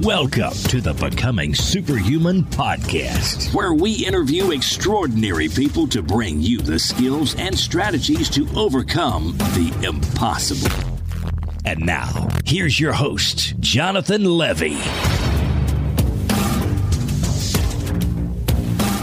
Welcome to the Becoming Superhuman podcast, where we interview extraordinary people to bring you the skills and strategies to overcome the impossible. And now, here's your host, Jonathan Levy.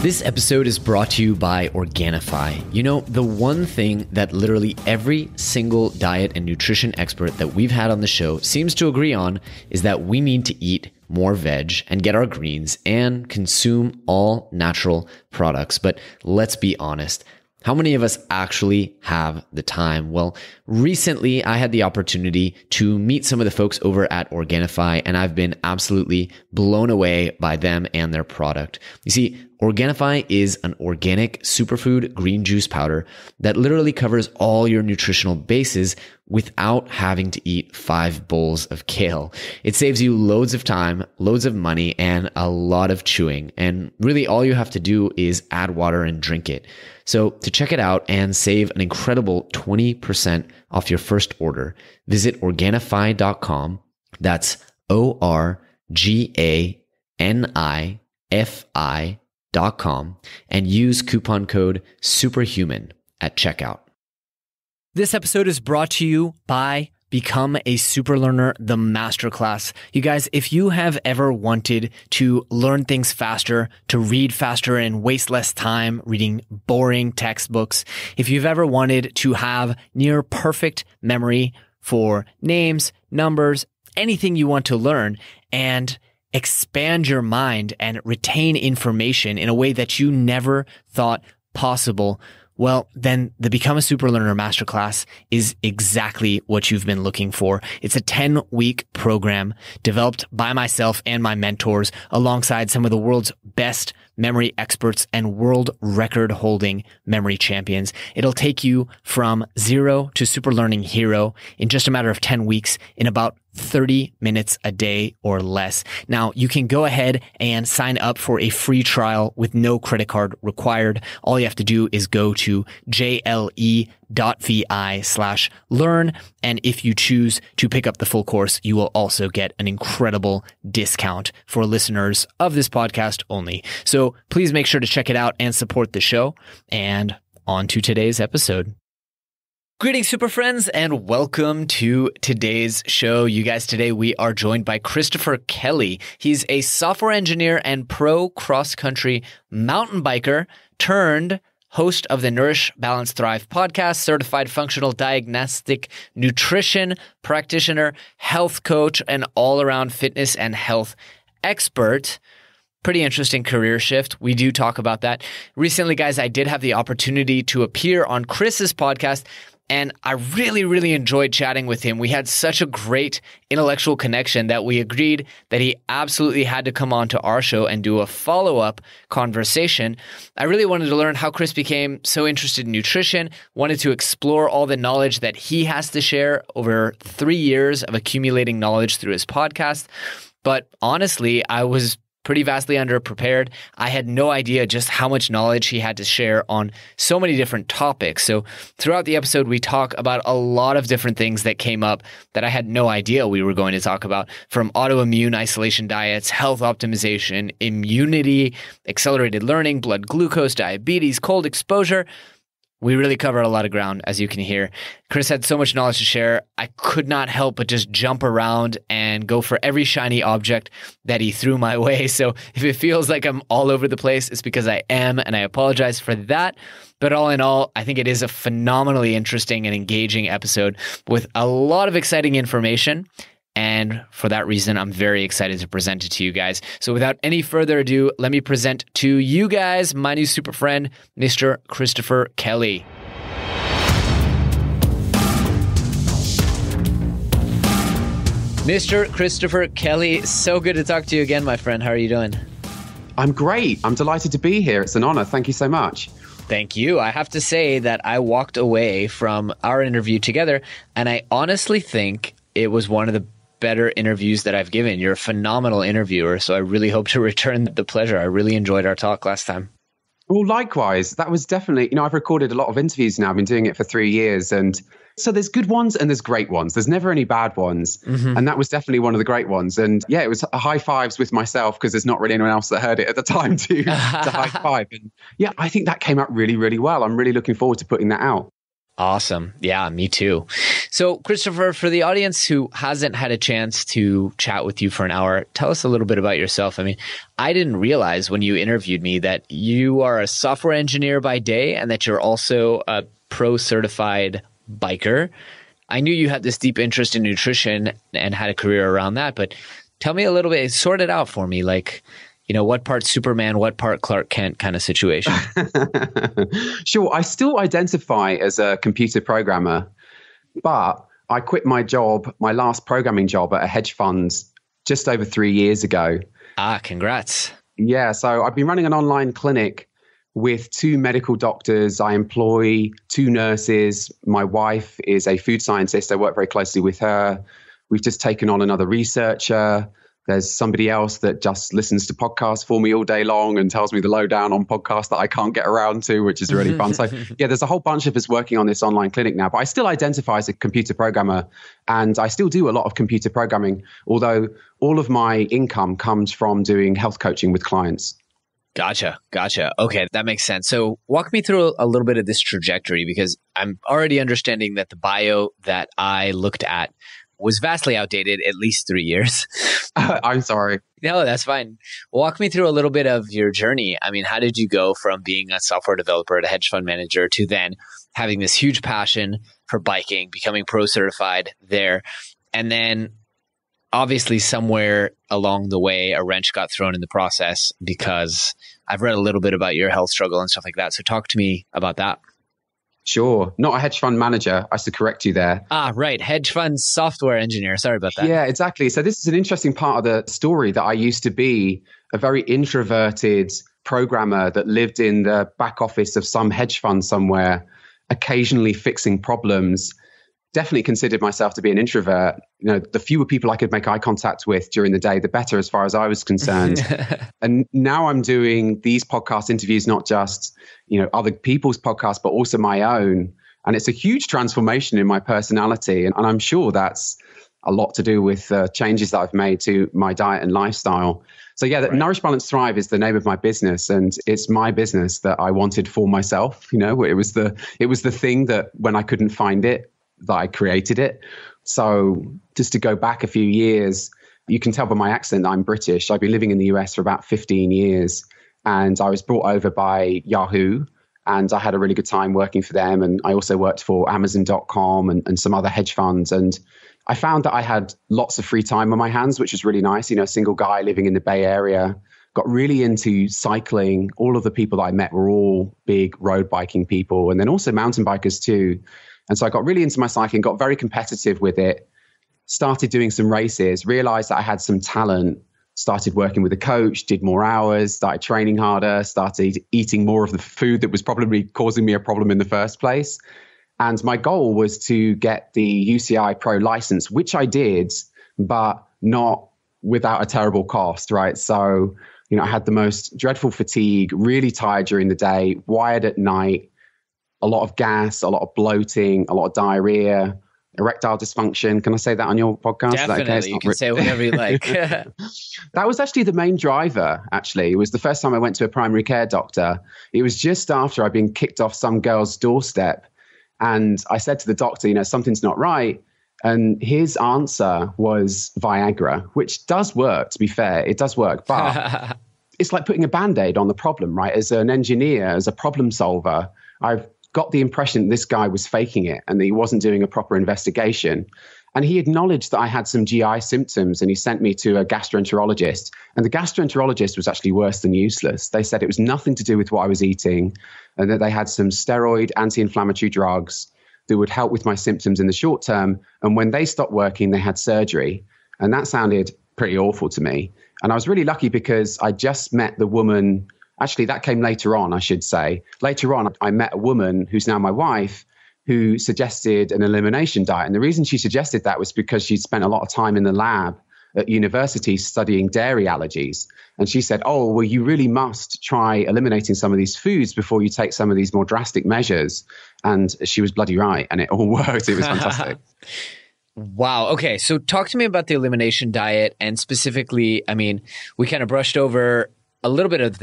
This episode is brought to you by Organifi. You know, the one thing that literally every single diet and nutrition expert that we've had on the show seems to agree on is that we need to eat more veg and get our greens and consume all natural products. But let's be honest. How many of us actually have the time? Well, recently I had the opportunity to meet some of the folks over at Organifi, and I've been absolutely blown away by them and their product. You see, Organifi is an organic superfood green juice powder that literally covers all your nutritional bases without having to eat 5 bowls of kale. It saves you loads of time, loads of money, and a lot of chewing. And really all you have to do is add water and drink it. So to check it out and save an incredible 20% off your first order, visit Organifi.com. That's ORGANIFI.com and use coupon code SUPERHUMAN at checkout. This episode is brought to you by Become a Super Learner, the Masterclass. You guys, if you have ever wanted to learn things faster, to read faster and waste less time reading boring textbooks, if you've ever wanted to have near perfect memory for names, numbers, anything you want to learn, and expand your mind and retain information in a way that you never thought possible, well, then the Become a Super Learner Masterclass is exactly what you've been looking for. It's a 10-week program developed by myself and my mentors alongside some of the world's best memory experts and world record-holding memory champions. It'll take you from zero to super learning hero in just a matter of 10 weeks in about 30 minutes a day or less. Now, you can go ahead and sign up for a free trial with no credit card required. All you have to do is go to jle.vi/learn. And if you choose to pick up the full course, you will also get an incredible discount for listeners of this podcast only. So please make sure to check it out and support the show. And on to today's episode. Greetings, super friends, and welcome to today's show. You guys, today we are joined by Christopher Kelly. He's a software engineer and pro cross-country mountain biker turned host of the Nourish Balance Thrive podcast, certified functional diagnostic nutrition practitioner, health coach, and all-around fitness and health expert. Pretty interesting career shift. We do talk about that. Recently, guys, I did have the opportunity to appear on Chris's podcast, and I really enjoyed chatting with him. We had such a great intellectual connection that we agreed that he absolutely had to come on to our show and do a follow-up conversation. I really wanted to learn how Chris became so interested in nutrition, wanted to explore all the knowledge that he has to share over 3 years of accumulating knowledge through his podcast. But honestly, I was pretty vastly underprepared. I had no idea just how much knowledge he had to share on so many different topics. So throughout the episode, we talk about a lot of different things that came up that I had no idea we were going to talk about, from autoimmune isolation diets, health optimization, immunity, accelerated learning, blood glucose, diabetes, cold exposure. We really covered a lot of ground, as you can hear. Chris had so much knowledge to share. I could not help but just jump around and go for every shiny object that he threw my way. So if it feels like I'm all over the place, it's because I am, and I apologize for that. But all in all, I think it is a phenomenally interesting and engaging episode with a lot of exciting information. And for that reason, I'm very excited to present it to you guys. So without any further ado, let me present to you guys my new super friend, Mr. Christopher Kelly. Mr. Christopher Kelly, so good to talk to you again, my friend. How are you doing? I'm great. I'm delighted to be here. It's an honor. Thank you so much. Thank you. I have to say that I walked away from our interview together, and I honestly think it was one of the better interviews that I've given. You're a phenomenal interviewer, so I really hope to return the pleasure. I really enjoyed our talk last time. Well, likewise. That was definitely, I've recorded a lot of interviews now. I've been doing it for 3 years, and So there's good ones and there's great ones. There's never any bad ones. Mm-hmm. And that was definitely one of the great ones. And yeah, it was high fives with myself because there's not really anyone else that heard it at the time to high five. And yeah, I think that came out really, really well. I'm really looking forward to putting that out. Awesome. Yeah, me too. So Christopher, for the audience who hasn't had a chance to chat with you for an hour, tell us a little bit about yourself. I mean, I didn't realize when you interviewed me that you are a software engineer by day and that you're also a pro certified biker. I knew you had this deep interest in nutrition and had a career around that, but tell me a little bit, sort it out for me. Like, you know, what part Superman, what part Clark Kent kind of situation? Sure. I still identify as a computer programmer, but I quit my job, my last programming job at a hedge fund just over 3 years ago. Congrats. Yeah. So I've been running an online clinic with 2 medical doctors. I employ 2 nurses. My wife is a food scientist. I work very closely with her. We've just taken on another researcher. There's somebody else that just listens to podcasts for me all day long and tells me the lowdown on podcasts that I can't get around to, which is really fun. So yeah, there's a whole bunch of us working on this online clinic now, but I still identify as a computer programmer and I still do a lot of computer programming, although all of my income comes from doing health coaching with clients. Gotcha. Okay, that makes sense. So walk me through a little bit of this trajectory because I'm already understanding that the bio that I looked at was vastly outdated, at least 3 years. I'm sorry. No, that's fine. Walk me through a little bit of your journey. I mean, how did you go from being a software developer at a hedge fund manager to then having this huge passion for biking, becoming pro certified there, and then obviously somewhere along the way, a wrench got thrown in the process because I've read a little bit about your health struggle and stuff like that. So talk to me about that. Sure. Not a hedge fund manager. I should correct you there. Right. Hedge fund software engineer. Sorry about that. Yeah, exactly. So this is an interesting part of the story that I used to be a very introverted programmer that lived in the back office of some hedge fund somewhere, occasionally fixing problems. Definitely considered myself to be an introvert. You know, the fewer people I could make eye contact with during the day, the better as far as I was concerned. And now I'm doing these podcast interviews, not just, you know, other people's podcasts, but also my own. And it's a huge transformation in my personality. And I'm sure that's a lot to do with changes that I've made to my diet and lifestyle. So yeah, right. Nourish Balance Thrive is the name of my business, and it's my business that I wanted for myself. You know, it was the thing that when I couldn't find it, that I created it. So just to go back a few years, you can tell by my accent that I'm British. I've been living in the US for about 15 years and I was brought over by Yahoo and I had a really good time working for them. And I also worked for Amazon.com and some other hedge funds. And I found that I had lots of free time on my hands, which was really nice. You know, a single guy living in the Bay Area, got really into cycling. All of the people that I met were all big road biking people and then also mountain bikers too. And so I got really into my cycling, got very competitive with it, started doing some races, realized that I had some talent, started working with a coach, did more hours, started training harder, started eating more of the food that was probably causing me a problem in the first place. And my goal was to get the UCI Pro license, which I did, but not without a terrible cost, right? So, you know, I had the most dreadful fatigue, really tired during the day, wired at night, a lot of gas, a lot of bloating, a lot of diarrhea, erectile dysfunction. Can I say that on your podcast? Definitely. Okay? You can say whatever you like. That was actually the main driver, actually. It was the first time I went to a primary care doctor. It was just after I'd been kicked off some girl's doorstep. And I said to the doctor, you know, something's not right. And his answer was Viagra, which does work, to be fair. It does work. But it's like putting a Band-Aid on the problem, right? As an engineer, as a problem solver, I've got the impression this guy was faking it and that he wasn't doing a proper investigation. And he acknowledged that I had some GI symptoms and he sent me to a gastroenterologist. And the gastroenterologist was actually worse than useless. They said it was nothing to do with what I was eating and that they had some steroid anti-inflammatory drugs that would help with my symptoms in the short term. And when they stopped working, they had surgery. And that sounded pretty awful to me. And I was really lucky because I just met the woman. Actually, that came later on, I should say. Later on, I met a woman who's now my wife who suggested an elimination diet. And the reason she suggested that was because she'd spent a lot of time in the lab at university studying dairy allergies. And she said, oh, well, you really must try eliminating some of these foods before you take some of these more drastic measures. And she was bloody right. And it all worked. It was fantastic. Wow. Okay. So talk to me about the elimination diet, and specifically, I mean, we kind of brushed over a little bit of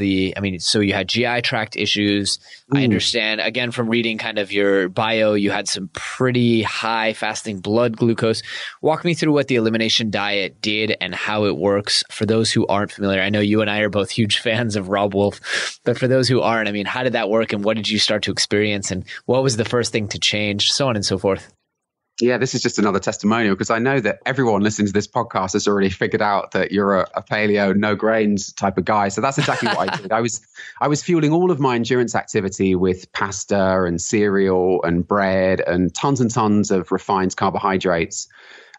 so you had GI tract issues. I understand, again, from reading kind of your bio, you had some pretty high fasting blood glucose. Walk me through what the elimination diet did and how it works for those who aren't familiar. I know you and I are both huge fans of Rob Wolf, but for those who aren't, I mean, how did that work and what did you start to experience and what was the first thing to change, so on and so forth? Yeah, this is just another testimonial because I know that everyone listening to this podcast has already figured out that you're a paleo, no grains type of guy. So that's exactly what I did. I was fueling all of my endurance activity with pasta and cereal and bread and tons of refined carbohydrates.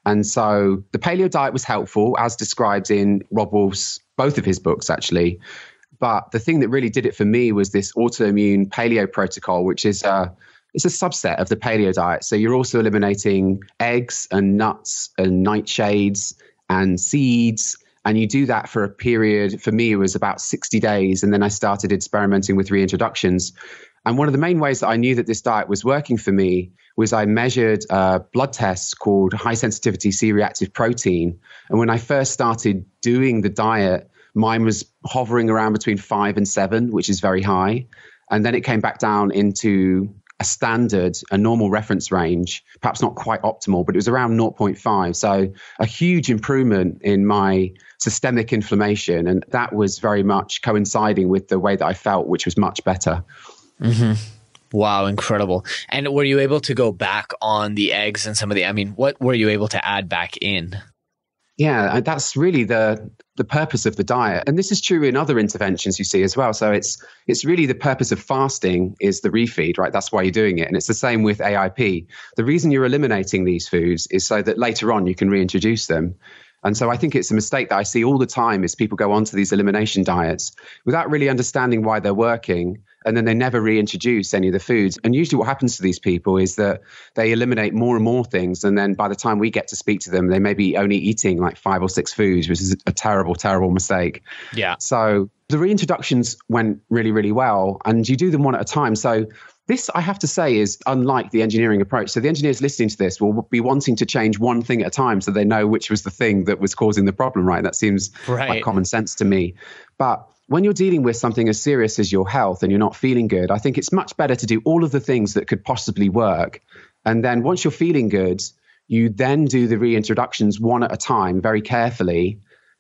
And so the paleo diet was helpful, as described in Rob Wolf's, both of his books, actually. But the thing that really did it for me was this autoimmune paleo protocol, which is it's a subset of the paleo diet. So you're also eliminating eggs and nuts and nightshades and seeds. And you do that for a period, for me, it was about 60 days. And then I started experimenting with reintroductions. And one of the main ways that I knew that this diet was working for me was I measured blood tests called high sensitivity C-reactive protein. And when I first started doing the diet, mine was hovering around between 5 and 7, which is very high. And then it came back down into a normal reference range, perhaps not quite optimal, but it was around 0.5. So a huge improvement in my systemic inflammation. And that was very much coinciding with the way that I felt, which was much better. Mm-hmm. Wow, incredible. And were you able to go back on the eggs and some of what were you able to add back in? Yeah, that's really the purpose of the diet. And this is true in other interventions you see as well. So it's really the purpose of fasting is the refeed, right? That's why you're doing it. And it's the same with AIP. The reason you're eliminating these foods is so that later on you can reintroduce them. And so I think it's a mistake that I see all the time is people go onto these elimination diets without really understanding why they're working. And then they never reintroduce any of the foods. And usually what happens to these people is that they eliminate more and more things. And then by the time we get to speak to them, they may be only eating like 5 or 6 foods, which is a terrible, terrible mistake. Yeah. So the reintroductions went really, really well. And you do them one at a time. So this, I have to say, is unlike the engineering approach. So the engineers listening to this will be wanting to change one thing at a time so they know which was the thing that was causing the problem, right? That seems like common sense to me. But when you're dealing with something as serious as your health and you're not feeling good, I think it's much better to do all of the things that could possibly work. And then once you're feeling good, you then do the reintroductions one at a time very carefully.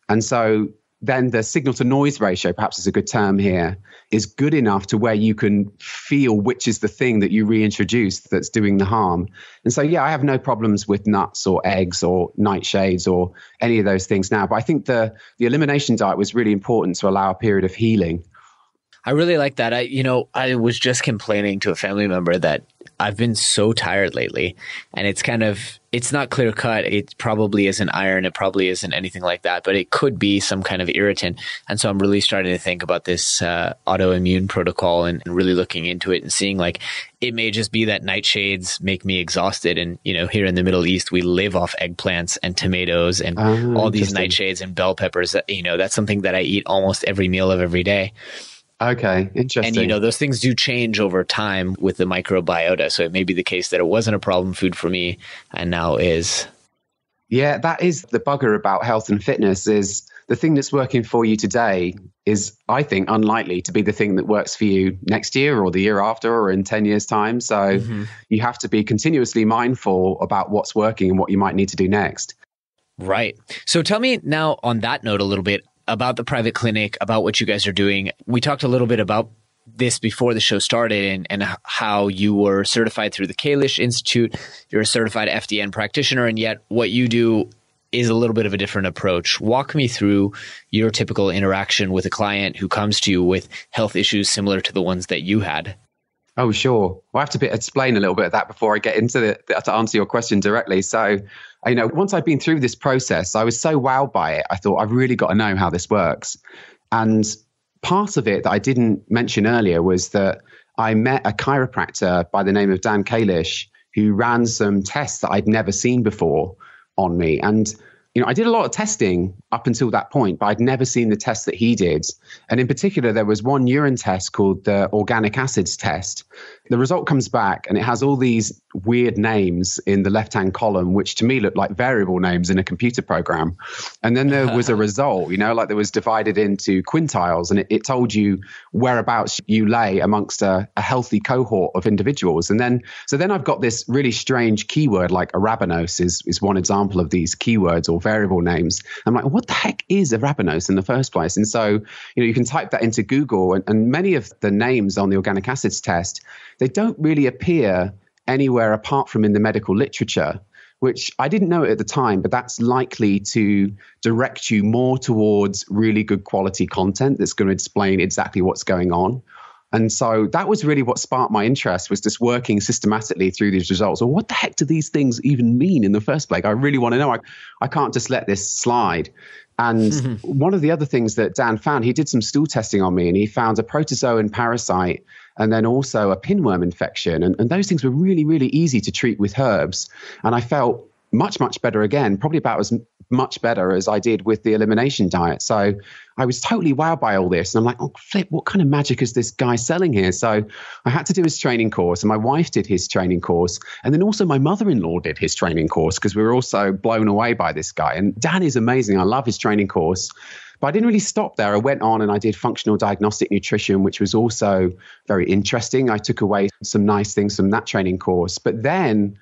And so then the signal to noise ratio, perhaps is a good term here, is good enough to where you can feel which is the thing that you reintroduced that's doing the harm. And so, yeah, I have no problems with nuts or eggs or nightshades or any of those things now. But I think the elimination diet was really important to allow a period of healing. I really like that. I was just complaining to a family member that I've been so tired lately, and it's not clear cut. It probably isn't iron. It probably isn't anything like that, but it could be some kind of irritant. And so I'm really starting to think about this autoimmune protocol and really looking into it and seeing like it may just be that nightshades make me exhausted. And, here in the Middle East, we live off eggplants and tomatoes and all these nightshades and bell peppers. That's something that I eat almost every meal of every day. Okay, interesting. And, those things do change over time with the microbiota. So it may be the case that it wasn't a problem food for me and now is. Yeah, that is the bugger about health and fitness is the thing that's working for you today is, I think, unlikely to be the thing that works for you next year or the year after or in 10 years' time. So you have to be continuously mindful about what's working and what you might need to do next. Right. So tell me now on that note a little bit about the private clinic, about what you guys are doing. We talked a little bit about this before the show started and how you were certified through the Kalish Institute. You're a certified FDN practitioner, and yet what you do is a little bit of a different approach. Walk me through your typical interaction with a client who comes to you with health issues similar to the ones that you had. Oh, sure. Well, I have to explain a little bit of that before I get into to answer your question directly. So, once I'd been through this process, I was so wowed by it. I thought, I've really got to know how this works. And part of it that I didn't mention earlier was that I met a chiropractor by the name of Dan Kalish, who ran some tests that I'd never seen before on me. And I did a lot of testing up until that point, but I'd never seen the test that he did. And in particular, there was one urine test called the organic acids test. The result comes back and it has all these weird names in the left-hand column, which to me looked like variable names in a computer program. And then there was a result, like there was divided into quintiles, and it told you whereabouts you lay amongst a healthy cohort of individuals. And then I've got this really strange keyword like arabinose is one example of these keywords or variable names. I'm like, what the heck is arabinose in the first place? And so, you can type that into Google, and many of the names on the organic acids test, they don't really appear anywhere apart from in the medical literature, which I didn't know at the time, but that's likely to direct you more towards really good quality content that's going to explain exactly what's going on. And so that was really what sparked my interest, was just working systematically through these results. Well, what the heck do these things even mean in the first place? I really want to know. I can't just let this slide. And one of the other things that Dan found, he did some stool testing on me, and he found a protozoan parasite and then also a pinworm infection. And those things were really, really easy to treat with herbs. And I felt much, much better again, probably about as much better as I did with the elimination diet. So I was totally wowed by all this. And I'm like, oh, flip, what kind of magic is this guy selling here? So I had to do his training course, and my wife did his training course. And then also my mother-in-law did his training course, because we were also blown away by this guy. And Dan is amazing. I love his training course. But I didn't really stop there. I went on and I did Functional Diagnostic Nutrition, which was also very interesting. I took away some nice things from that training course. But then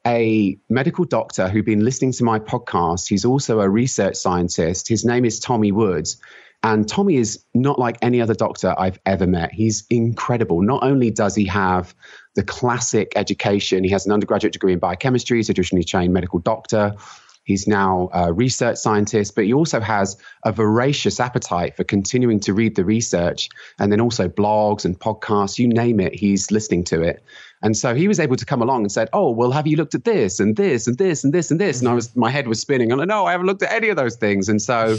a medical doctor who'd been listening to my podcast, he's also a research scientist. His name is Tommy Woods. And Tommy is not like any other doctor I've ever met. He's incredible. Not only does he have the classic education, he has an undergraduate degree in biochemistry, he's a traditionally trained medical doctor. He's now a research scientist, but he also has a voracious appetite for continuing to read the research, and then also blogs and podcasts, you name it, he's listening to it. And so he was able to come along and said, oh, well, have you looked at this and this and this and this and this? And my head was spinning. I'm like, no, I haven't looked at any of those things. And so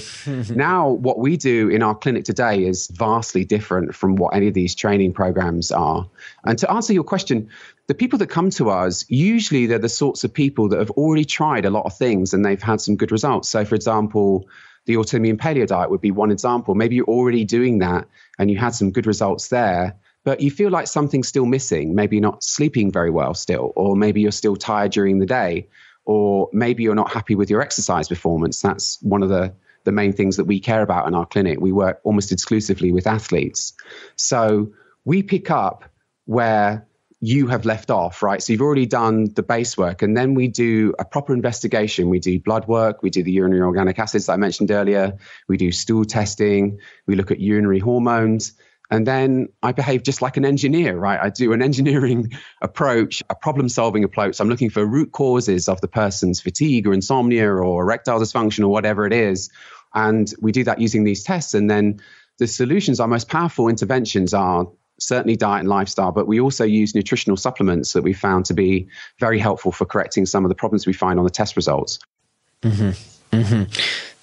now what we do in our clinic today is vastly different from what any of these training programs are. And to answer your question, the people that come to us, usually they're the sorts of people that have already tried a lot of things and they've had some good results. So for example, the autoimmune paleo diet would be one example. Maybe you're already doing that and you had some good results there, but you feel like something's still missing. Maybe you're not sleeping very well still, or maybe you're still tired during the day, or maybe you're not happy with your exercise performance. That's one of the main things that we care about in our clinic. We work almost exclusively with athletes. So we pick up where you have left off, right? So you've already done the base work, and then we do a proper investigation. We do blood work, we do the urinary organic acids that I mentioned earlier, we do stool testing, we look at urinary hormones, and then I behave just like an engineer, right? I do an engineering approach, a problem-solving approach. I'm looking for root causes of the person's fatigue or insomnia or erectile dysfunction or whatever it is, and we do that using these tests. And then the solutions, our most powerful interventions are certainly diet and lifestyle, but we also use nutritional supplements that we found to be very helpful for correcting some of the problems we find on the test results.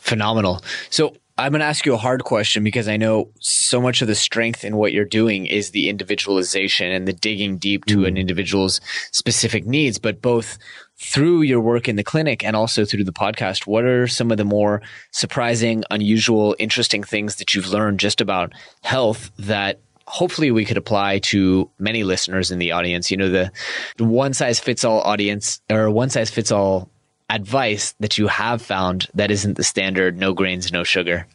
Phenomenal. So I'm going to ask you a hard question, because I know so much of the strength in what you're doing is the individualization and the digging deep to an individual's specific needs, but both through your work in the clinic and also through the podcast, what are some of the more surprising, unusual, interesting things that you've learned just about health that hopefully we could apply to many listeners in the audience? You know, the one size fits all audience, or one size fits all advice that you have found that isn't the standard no grains, no sugar.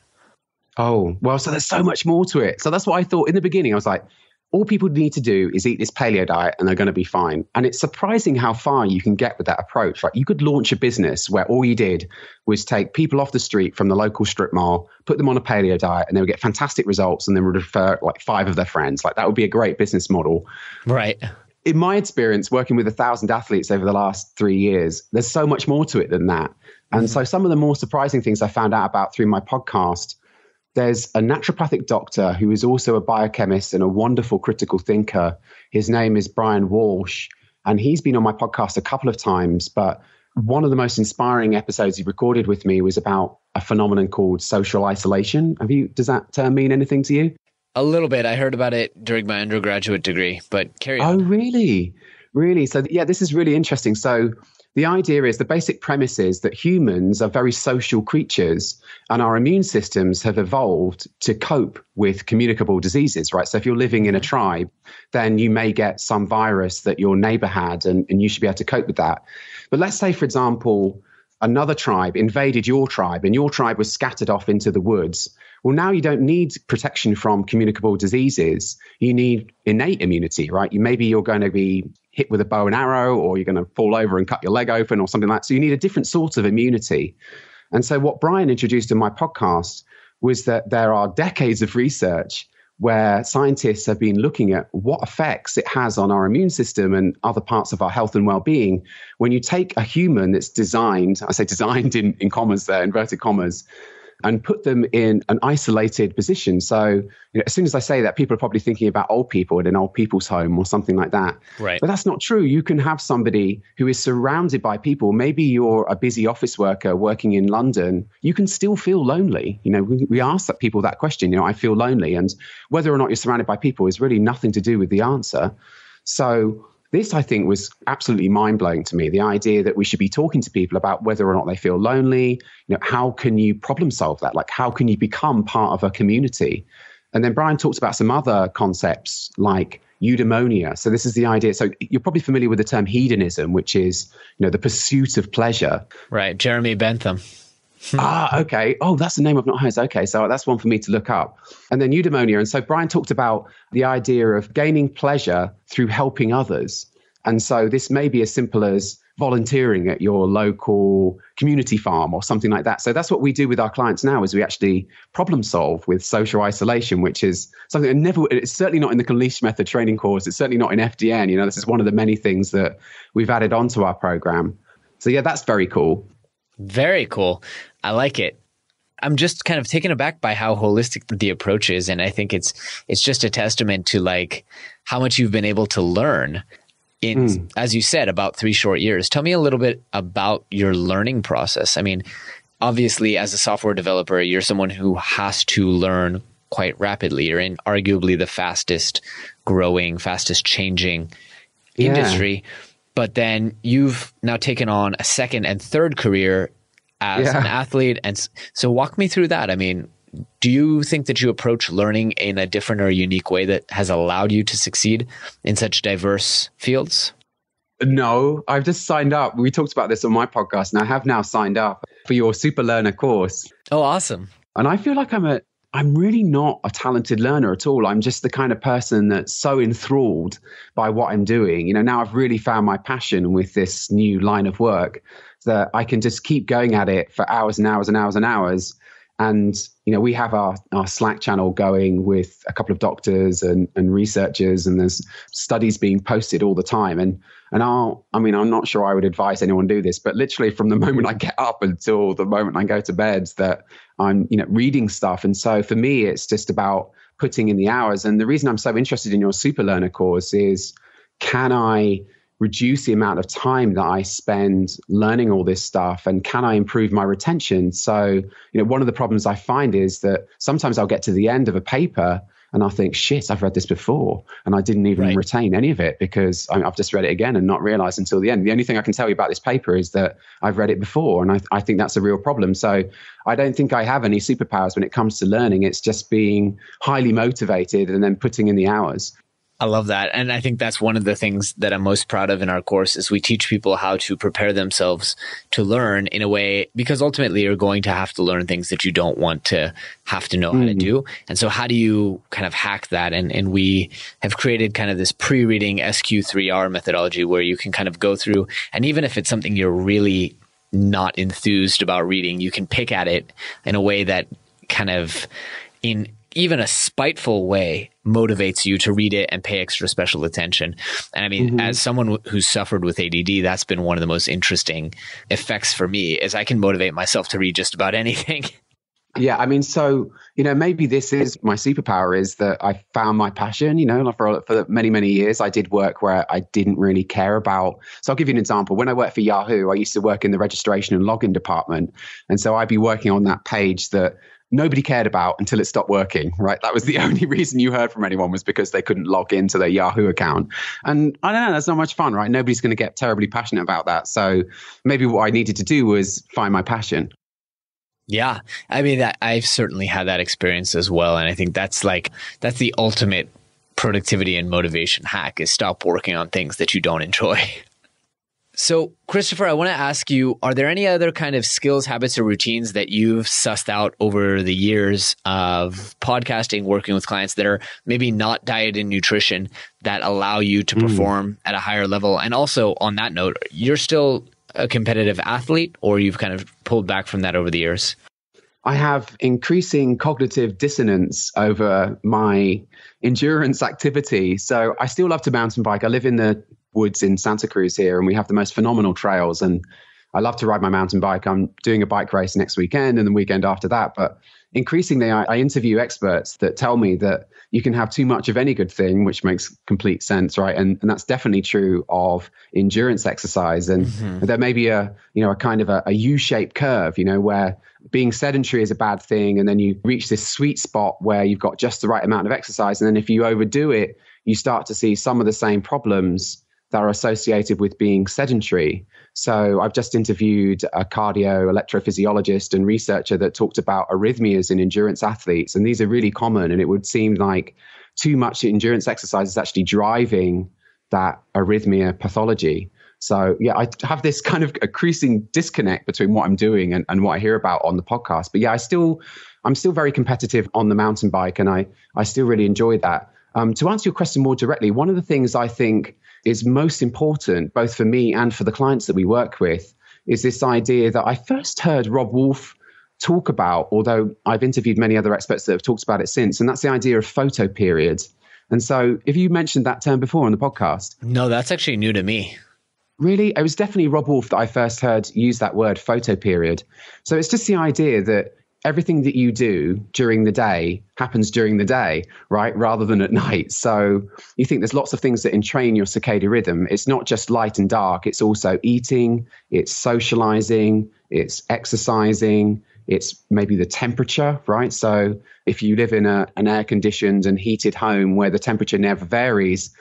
Oh, well, so there's so much more to it. So that's what I thought in the beginning. I was like, all people need to do is eat this paleo diet and they're going to be fine. And it's surprising how far you can get with that approach. Like, you could launch a business where all you did was take people off the street from the local strip mall, put them on a paleo diet, and they would get fantastic results, and then would refer like 5 of their friends. Like, that would be a great business model. Right. In my experience, working with 1,000 athletes over the last 3 years, there's so much more to it than that. And so some of the more surprising things I found out about through my podcast, there's a naturopathic doctor who is also a biochemist and a wonderful critical thinker. His name is Brian Walsh, and he's been on my podcast a couple of times, but one of the most inspiring episodes he recorded with me was about a phenomenon called social isolation. Does that term mean anything to you? A little bit. I heard about it during my undergraduate degree, but carry on. Oh, really? Really? So yeah, this is really interesting. So the idea is, the basic premise is that humans are very social creatures, and our immune systems have evolved to cope with communicable diseases, right? So if you're living in a tribe, then you may get some virus that your neighbor had, and you should be able to cope with that. But let's say, for example, another tribe invaded your tribe and your tribe was scattered off into the woods. Well, now you don't need protection from communicable diseases. You need innate immunity, right? Maybe you're going to be hit with a bow and arrow, or you're going to fall over and cut your leg open or something like that. So you need a different sort of immunity. And so what Brian introduced in my podcast was that there are decades of research where scientists have been looking at what effects it has on our immune system and other parts of our health and well-being when you take a human that's designed, I say designed in commas there, inverted commas, and put them in an isolated position. So as soon as I say that, people are probably thinking about old people in an old people's home or something like that. Right. But that's not true. You can have somebody who is surrounded by people. Maybe you're a busy office worker working in London. You can still feel lonely. We ask people that question, I feel lonely. And whether or not you're surrounded by people is really nothing to do with the answer. So this, I think, was absolutely mind-blowing to me, the idea that we should be talking to people about whether or not they feel lonely. How can you problem solve that? Like, how can you become part of a community? And then Brian talked about some other concepts like eudaimonia. So this is the idea. So you're probably familiar with the term hedonism, which is, the pursuit of pleasure. Right. Jeremy Bentham. Okay. Oh, that's the name I've not heard. Okay. So that's one for me to look up. And then eudaimonia. And so Brian talked about the idea of gaining pleasure through helping others. And so this may be as simple as volunteering at your local community farm or something like that. So that's what we do with our clients now, is we actually problem solve with social isolation, which is something that it's certainly not in the Kalish method training course. It's certainly not in FDN. This is one of the many things that we've added onto our program. So yeah, that's very cool. Very cool. I like it. I'm just kind of taken aback by how holistic the approach is. And I think it's just a testament to like how much you've been able to learn in, as you said, about 3 short years. Tell me a little bit about your learning process. I mean, obviously as a software developer, you're someone who has to learn quite rapidly. You're in arguably the fastest growing, fastest changing industry. But then you've now taken on a second and third career as an athlete. And so walk me through that. I mean, do you think that you approach learning in a different or unique way that has allowed you to succeed in such diverse fields? No, I've just signed up. We talked about this on my podcast, and I have now signed up for your Super Learner course. Oh, awesome. And I feel like I'm really not a talented learner at all. I'm just the kind of person that's so enthralled by what I'm doing. Now I've really found my passion with this new line of work that I can just keep going at it for hours and hours and hours and hours. And, we have our Slack channel going with a couple of doctors and researchers, and there's studies being posted all the time. And I'm not sure I would advise anyone do this, but literally from the moment I get up until the moment I go to bed, that I'm, reading stuff. And so for me, it's just about putting in the hours. And the reason I'm so interested in your Super Learner course is, can I reduce the amount of time that I spend learning all this stuff, and can I improve my retention? So, one of the problems I find is that sometimes I'll get to the end of a paper and I'll think, shit, I've read this before and I didn't even retain any of it because I've just read it again and not realized until the end. The only thing I can tell you about this paper is that I've read it before, and I think that's a real problem. So I don't think I have any superpowers when it comes to learning. It's just being highly motivated and then putting in the hours. I love that. And I think that's one of the things that I'm most proud of in our course is we teach people how to prepare themselves to learn in a way, because ultimately you're going to have to learn things that you don't want to have to know how to do. And so how do you kind of hack that? And we have created kind of this pre-reading SQ3R methodology where you can kind of go through, and even if it's something you're really not enthused about reading, you can pick at it in a way that kind of in even a spiteful way motivates you to read it and pay extra special attention. And I mean, as someone who's suffered with ADD, that's been one of the most interesting effects for me, is I can motivate myself to read just about anything. Yeah, I mean, so, maybe this is my superpower, is that I found my passion, for many, many years. I did work where I didn't really care about. So I'll give you an example. When I worked for Yahoo, I used to work in the registration and login department. And so I'd be working on that page that nobody cared about until it stopped working, right? That was the only reason you heard from anyone, was because they couldn't log into their Yahoo account. And I don't know, that's not much fun, right? Nobody's going to get terribly passionate about that. So maybe what I needed to do was find my passion. Yeah. I mean, I've certainly had that experience as well. And I think that's the ultimate productivity and motivation hack, is stop working on things that you don't enjoy. So, Christopher, I want to ask you, are there any other kind of skills, habits, or routines that you've sussed out over the years of podcasting, working with clients, that are maybe not diet and nutrition, that allow you to perform at a higher level? And also, on that note, you're still a competitive athlete, or you've kind of pulled back from that over the years? I have increasing cognitive dissonance over my endurance activity. So I still love to mountain bike. I live in the woods in Santa Cruz here, and we have the most phenomenal trails. And I love to ride my mountain bike. I'm doing a bike race next weekend and the weekend after that. But increasingly, I interview experts that tell me that you can have too much of any good thing, which makes complete sense, right? And that's definitely true of endurance exercise. And there may be a kind of a U-shaped curve, where being sedentary is a bad thing. And then you reach this sweet spot where you've got just the right amount of exercise. And then if you overdo it, you start to see some of the same problems that are associated with being sedentary. So I've just interviewed a cardio electrophysiologist and researcher that talked about arrhythmias in endurance athletes. And these are really common. And it would seem like too much endurance exercise is actually driving that arrhythmia pathology. So yeah, I have this kind of increasing disconnect between what I'm doing and what I hear about on the podcast. But yeah, I'm still very competitive on the mountain bike, and I still really enjoy that. To answer your question more directly, one of the things I think is most important, both for me and for the clients that we work with, is this idea that I first heard Rob Wolf talk about, although I've interviewed many other experts that have talked about it since, and that's the idea of photo periods. And so have you mentioned that term before on the podcast? No, that's actually new to me. Really? It was definitely Rob Wolf that I first heard use that word, photo period. So it's just the idea that everything that you do during the day happens during the day, right? Rather than at night. So you think there's lots of things that entrain your circadian rhythm. It's not just light and dark. It's also eating, it's socializing, it's exercising, it's maybe the temperature, right? So if you live in an air-conditioned and heated home where the temperature never varies,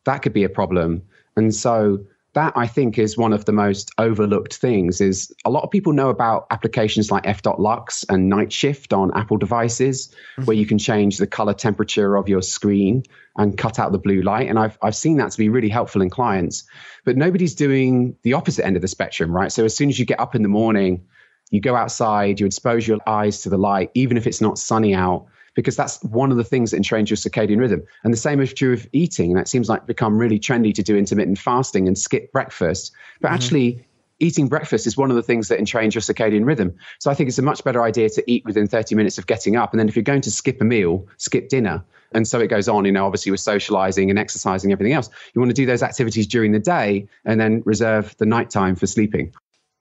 that could be a problem. And so that, I think, is one of the most overlooked things. Is a lot of people know about applications like F.Lux and Night Shift on Apple devices, where you can change the color temperature of your screen and cut out the blue light. And I've seen that to be really helpful in clients. But nobody's doing the opposite end of the spectrum, right? So as soon as you get up in the morning, you go outside, you expose your eyes to the light, even if it's not sunny out, because that's one of the things that entrains your circadian rhythm. And the same is true of eating. And it seems like become really trendy to do intermittent fasting and skip breakfast. But actually, eating breakfast is one of the things that entrains your circadian rhythm. So I think it's a much better idea to eat within 30 minutes of getting up. And then if you're going to skip a meal, skip dinner. And so it goes on, obviously with socializing and exercising, everything else. You want to do those activities during the day and then reserve the nighttime for sleeping.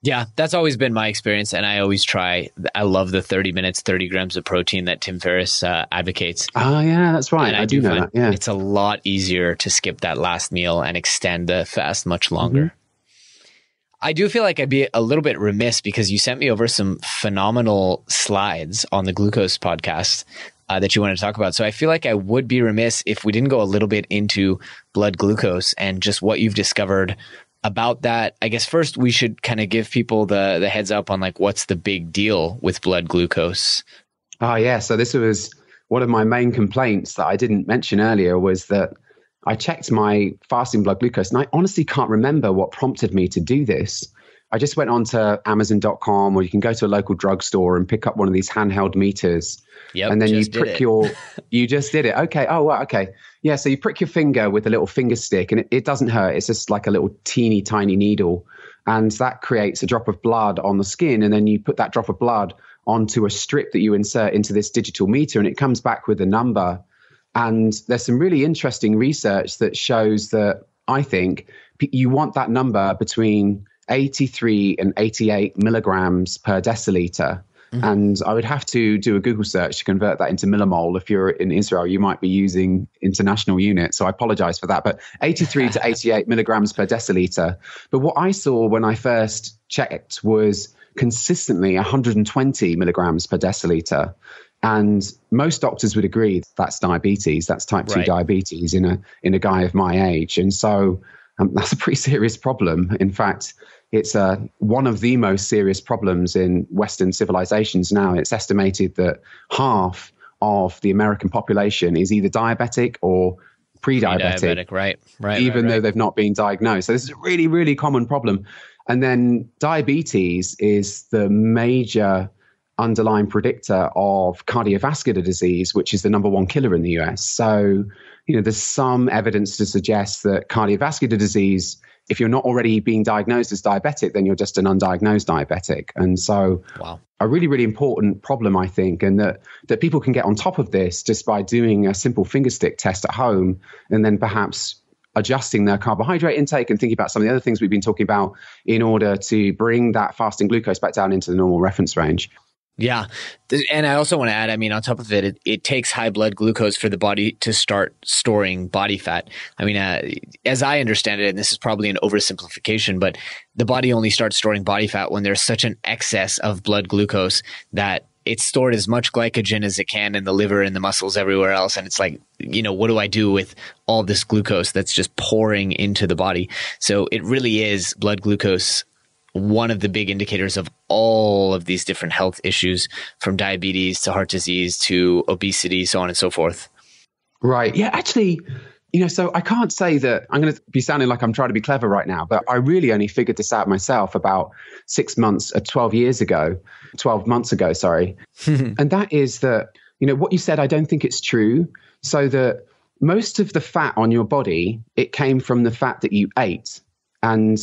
Yeah, that's always been my experience. And I always try. I love the 30 minutes, 30 grams of protein that Tim Ferriss advocates. Oh, yeah, that's right. And I do know that. Yeah. It's a lot easier to skip that last meal and extend the fast much longer. I do feel like I'd be a little bit remiss, because you sent me over some phenomenal slides on the glucose podcast that you wanted to talk about. So I feel like I would be remiss if we didn't go a little bit into blood glucose and just what you've discovered about that. I guess first we should kind of give people the heads up on like what's the big deal with blood glucose. Oh yeah, so this was one of my main complaints that I didn't mention earlier, was that I checked my fasting blood glucose, and I honestly can't remember what prompted me to do this. I just went on to Amazon.com, or you can go to a local drugstore and pick up one of these handheld meters. Yep, and then you prick you just did it. Okay. Oh, wow. Okay. Yeah. So you prick your finger with a little finger stick, and it doesn't hurt. It's just like a little teeny tiny needle. And that creates a drop of blood on the skin. And then you put that drop of blood onto a strip that you insert into this digital meter, and it comes back with a number. And there's some really interesting research that shows that I think you want that number between 83 and 88 milligrams per deciliter. And I would have to do a Google search to convert that into millimole. If you're in Israel, you might be using international units. So I apologize for that. But 83 to 88 milligrams per deciliter. But what I saw when I first checked was consistently 120 milligrams per deciliter. And most doctors would agree that's diabetes. That's type 2 diabetes in a guy of my age. And so that's a pretty serious problem. In fact, it's one of the most serious problems in Western civilizations now. It's estimated that half of the American population is either diabetic or pre-diabetic, even though they've not been diagnosed. So this is a really, really common problem. And then diabetes is the major underlying predictor of cardiovascular disease, which is the number one killer in the US. So, there's some evidence to suggest that cardiovascular disease, if you're not already being diagnosed as diabetic, then you're just an undiagnosed diabetic. And so a really, really important problem, I think, and that people can get on top of this just by doing a simple finger stick test at home, and then perhaps adjusting their carbohydrate intake and thinking about some of the other things we've been talking about in order to bring that fasting glucose back down into the normal reference range. Yeah. And I also want to add, on top of it, it takes high blood glucose for the body to start storing body fat. As I understand it, and this is probably an oversimplification, but the body only starts storing body fat when there's such an excess of blood glucose that it's stored as much glycogen as it can in the liver and the muscles everywhere else. And it's like, what do I do with all this glucose that's just pouring into the body? So it really is blood glucose, one of the big indicators of all of these different health issues, from diabetes to heart disease to obesity, so on and so forth. Right. Yeah, actually, so I can't say that I'm going to be sounding like I'm trying to be clever right now, but I really only figured this out myself about 12 months ago, sorry. And that is that, what you said, I don't think it's true. So that most of the fat on your body, it came from the fat that you ate. And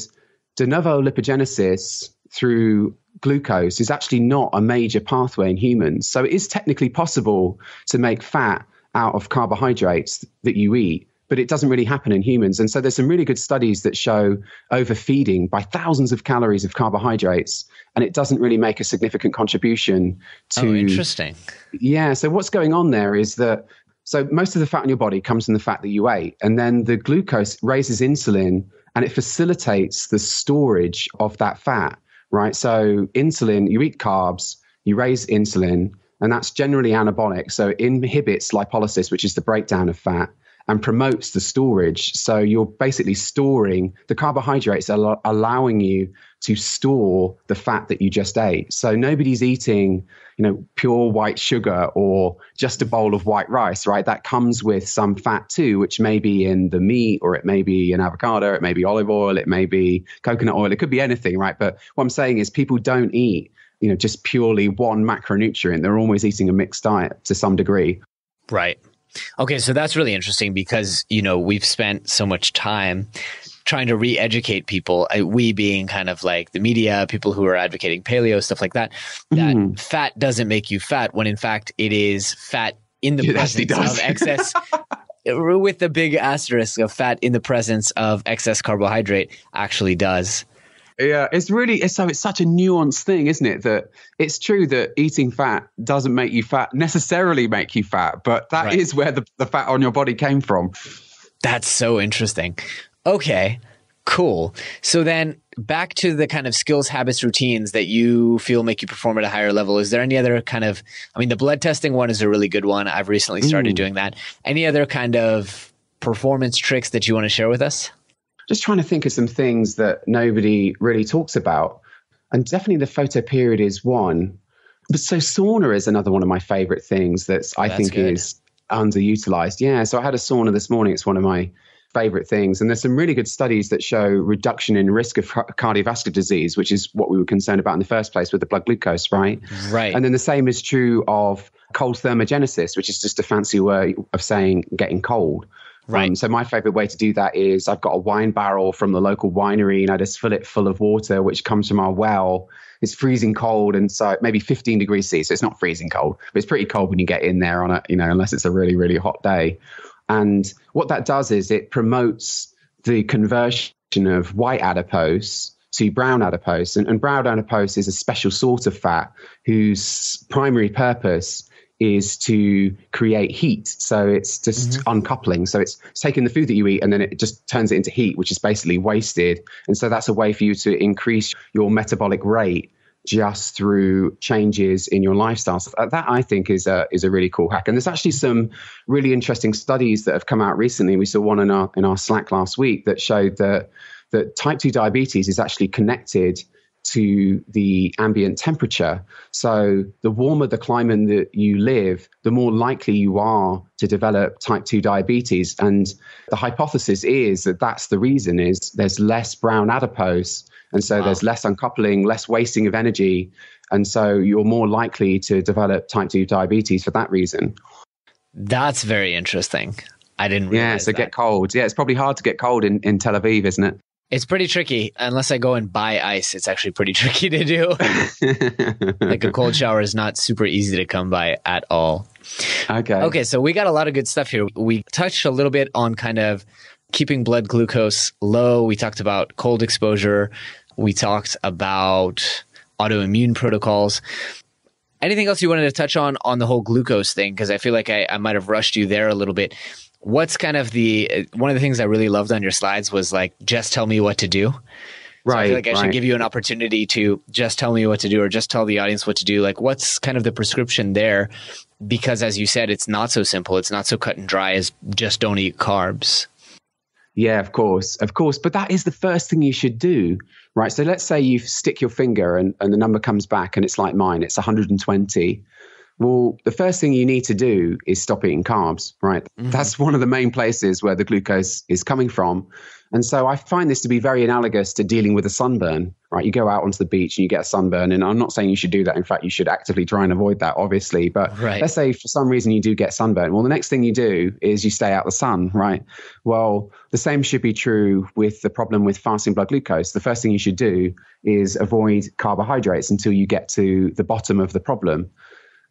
de novo lipogenesis through glucose is actually not a major pathway in humans. So it is technically possible to make fat out of carbohydrates that you eat, but it doesn't really happen in humans. And so there's some really good studies that show overfeeding by thousands of calories of carbohydrates, and it doesn't really make a significant contribution to... Oh, interesting. Yeah. So what's going on there is that, so most of the fat in your body comes from the fat that you ate, and then the glucose raises insulin and it facilitates the storage of that fat, right? So insulin, you eat carbs, you raise insulin, and that's generally anabolic. So it inhibits lipolysis, which is the breakdown of fat, and promotes the storage. So you're basically storing the carbohydrates, allowing you to store the fat that you just ate. So nobody's eating, pure white sugar or just a bowl of white rice, right? That comes with some fat too, which may be in the meat, or it may be an avocado, it may be olive oil, it may be coconut oil, it could be anything, right? But what I'm saying is people don't eat, just purely one macronutrient. They're always eating a mixed diet to some degree. Right. Okay, so that's really interesting because, we've spent so much time trying to re-educate people, we being kind of like the media, people who are advocating paleo, stuff like that, that fat doesn't make you fat, when in fact it is fat in the presence of excess, with the big asterisk of fat in the presence of excess carbohydrate actually does. Yeah, it's such a nuanced thing, isn't it? That it's true that eating fat doesn't necessarily make you fat, but that is where the fat on your body came from. That's so interesting. Okay, cool. So then back to the kind of skills, habits, routines that you feel make you perform at a higher level. Is there any other kind of, the blood testing one is a really good one. I've recently started doing that. Any other kind of performance tricks that you want to share with us? Just trying to think of some things that nobody really talks about. And definitely the photo period is one. But so sauna is another one of my favorite things I think is underutilized. Yeah. So I had a sauna this morning. It's one of my favorite things. And there's some really good studies that show reduction in risk of cardiovascular disease, which is what we were concerned about in the first place with the blood glucose, right? Right. And then the same is true of cold thermogenesis, which is just a fancy way of saying getting cold. Right. So my favorite way to do that is I've got a wine barrel from the local winery, and I just fill it full of water, which comes from our well. It's freezing cold, and so maybe 15 degrees C. So it's not freezing cold, but it's pretty cold when you get in there on it, unless it's a really, really hot day. And what that does is it promotes the conversion of white adipose to brown adipose. And brown adipose is a special sort of fat whose primary purpose is to create heat. So it's just uncoupling. So it's taking the food that you eat and then it just turns it into heat, which is basically wasted. And so that's a way for you to increase your metabolic rate just through changes in your lifestyle. So that I think is a really cool hack. And there's actually some really interesting studies that have come out recently. We saw one in our Slack last week that showed that type 2 diabetes is actually connected to the ambient temperature. So the warmer the climate that you live, the more likely you are to develop type 2 diabetes. And the hypothesis is that that's the reason, is there's less brown adipose. And so there's less uncoupling, less wasting of energy. And so you're more likely to develop type 2 diabetes for that reason. That's very interesting. I didn't realize Yeah, so get cold. Yeah, it's probably hard to get cold in Tel Aviv, isn't it? It's pretty tricky. Unless I go and buy ice, it's actually pretty tricky to do. Like a cold shower is not super easy to come by at all. Okay, so we got a lot of good stuff here. We touched a little bit on kind of keeping blood glucose low. We talked about cold exposure. We talked about autoimmune protocols. Anything else you wanted to touch on the whole glucose thing? Because I feel like I might have rushed you there a little bit. What's kind of one of the things I really loved on your slides was like, just tell me what to do. So I feel like I should give you an opportunity to just tell me what to do, or just tell the audience what to do. Like, what's kind of the prescription there? Because as you said, it's not so simple. It's not so cut and dry as just don't eat carbs. Yeah, of course. But that is the first thing you should do, right? So let's say you stick your finger and the number comes back and it's like mine, it's 120. Well, the first thing you need to do is stop eating carbs, right? Mm-hmm. That's one of the main places where the glucose is coming from. And so I find this to be very analogous to dealing with a sunburn, right? You go out onto the beach and you get a sunburn. And I'm not saying you should do that. In fact, you should actively try and avoid that, obviously. But let's say for some reason you do get sunburn. Well, the next thing you do is you stay out of the sun, right? Well, the same should be true with the problem with fasting blood glucose. The first thing you should do is avoid carbohydrates until you get to the bottom of the problem.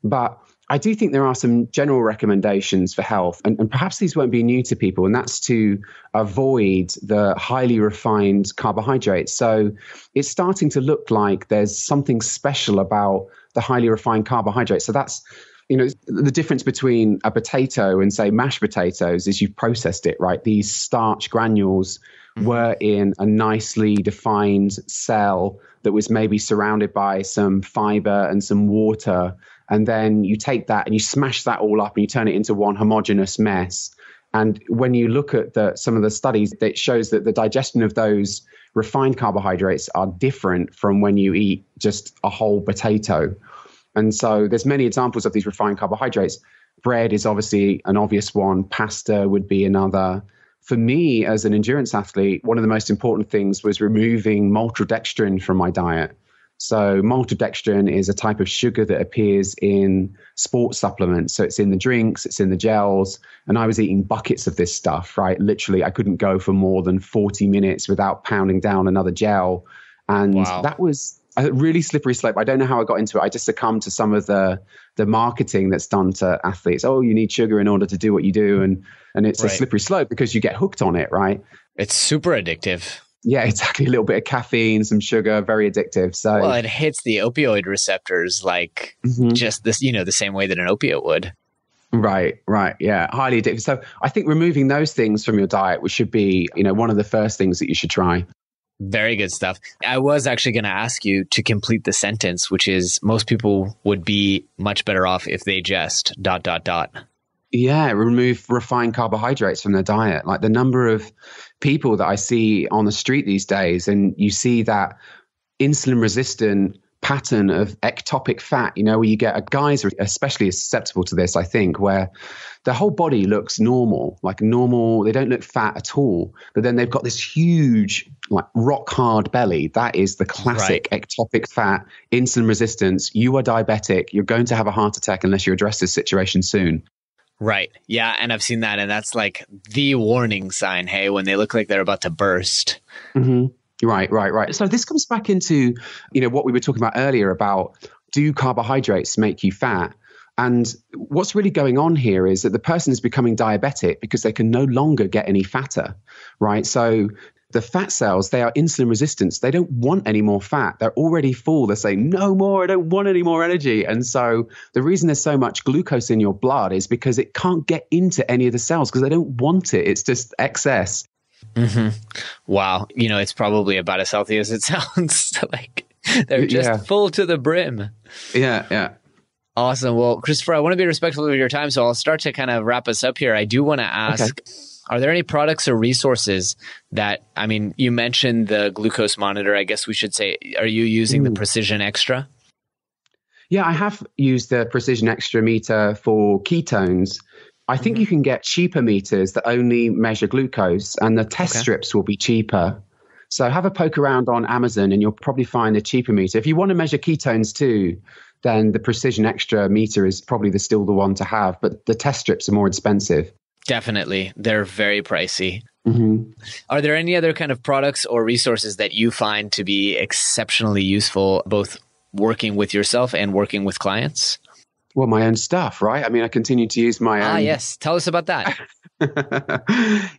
But I do think there are some general recommendations for health, and perhaps these won't be new to people, and that's to avoid the highly refined carbohydrates. So it's starting to look like there's something special about the highly refined carbohydrates. So that's, the difference between a potato and, say, mashed potatoes is you've processed it, right? These starch granules were in a nicely defined cell that was maybe surrounded by some fiber and some water. And then you take that and you smash that all up and you turn it into one homogeneous mess. And when you look at some of the studies, it shows that the digestion of those refined carbohydrates are different from when you eat just a whole potato. And so there's many examples of these refined carbohydrates. Bread is obviously an obvious one. Pasta would be another. For me, as an endurance athlete, one of the most important things was removing maltodextrin from my diet. So maltodextrin is a type of sugar that appears in sports supplements. So it's in the drinks, it's in the gels. And I was eating buckets of this stuff, right? Literally, I couldn't go for more than 40 minutes without pounding down another gel. And that was a really slippery slope. I don't know how I got into it. I just succumbed to some of the marketing that's done to athletes. Oh, you need sugar in order to do what you do. And it's a slippery slope because you get hooked on it, right? It's super addictive. Yeah, exactly. A little bit of caffeine, some sugar, very addictive. So, well, it hits the opioid receptors like just this, the same way that an opiate would. Right. Yeah, highly addictive. So I think removing those things from your diet, which should be, one of the first things that you should try. Very good stuff. I was actually going to ask you to complete the sentence, which is most people would be much better off if they just ... Yeah, remove refined carbohydrates from their diet. Like the number of people that I see on the street these days, and you see that insulin resistant pattern of ectopic fat, where you get guys are especially susceptible to this, I think, where the whole body looks normal, they don't look fat at all, but then they've got this huge, like rock hard belly. That is the classic ectopic fat, insulin resistance. You are diabetic. You're going to have a heart attack unless you address this situation soon. Right. Yeah. And I've seen that. And that's like the warning sign. Hey, when they look like they're about to burst. Mm-hmm. Right. So this comes back into, what we were talking about earlier about, do carbohydrates make you fat? And what's really going on here is that the person is becoming diabetic because they can no longer get any fatter, right? So the fat cells, they are insulin resistant. They don't want any more fat. They're already full. They're saying, no more, I don't want any more energy. And so the reason there's so much glucose in your blood is because it can't get into any of the cells because they don't want it. It's just excess. Mm-hmm. Wow. It's probably about as healthy as it sounds. They're just full to the brim. Yeah. Awesome. Well, Christopher, I want to be respectful of your time, so I'll start to kind of wrap us up here. I do want to ask, are there any products or resources that, I mean, you mentioned the glucose monitor, I guess we should say, are you using the Precision Extra? Yeah, I have used the Precision Extra meter for ketones. I think you can get cheaper meters that only measure glucose, and the test strips will be cheaper. So have a poke around on Amazon and you'll probably find a cheaper meter. If you want to measure ketones too, then the Precision Extra meter is probably still the one to have, but the test strips are more expensive. Definitely. They're very pricey. Mm-hmm. Are there any other kind of products or resources that you find to be exceptionally useful, both working with yourself and working with clients? Well, my own stuff, right? I mean, I continue to use my own. Yes. Tell us about that.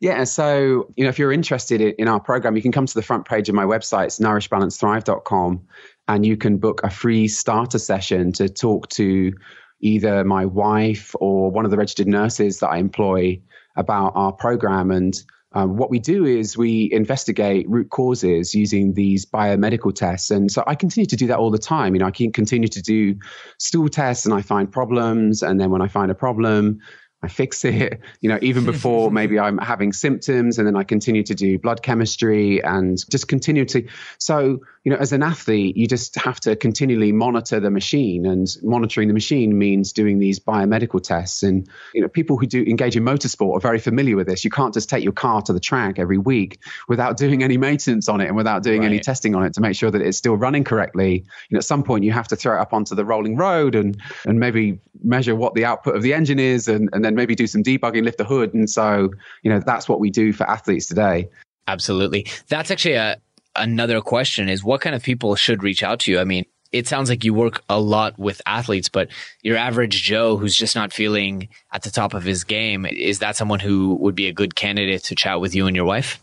Yeah. So, if you're interested in our program, you can come to the front page of my website. It's nourishbalancethrive.com, and you can book a free starter session to talk to either my wife or one of the registered nurses that I employ about our program. And what we do is we investigate root causes using these biomedical tests. And so I continue to do that all the time. I can continue to do stool tests and I find problems. And then when I find a problem, I fix it, even before maybe I'm having symptoms, and then I continue to do blood chemistry and just continue to. So, as an athlete, you just have to continually monitor the machine, and monitoring the machine means doing these biomedical tests. And, people who do engage in motorsport are very familiar with this. You can't just take your car to the track every week without doing any maintenance on it and without doing any testing on it to make sure that it's still running correctly. At some point you have to throw it up onto the rolling road and maybe measure what the output of the engine is, and then maybe do some debugging, lift the hood. And so, that's what we do for athletes today. Absolutely. That's actually another question is, what kind of people should reach out to you? I mean, it sounds like you work a lot with athletes, but your average Joe who's just not feeling at the top of his game, is that someone who would be a good candidate to chat with you and your wife?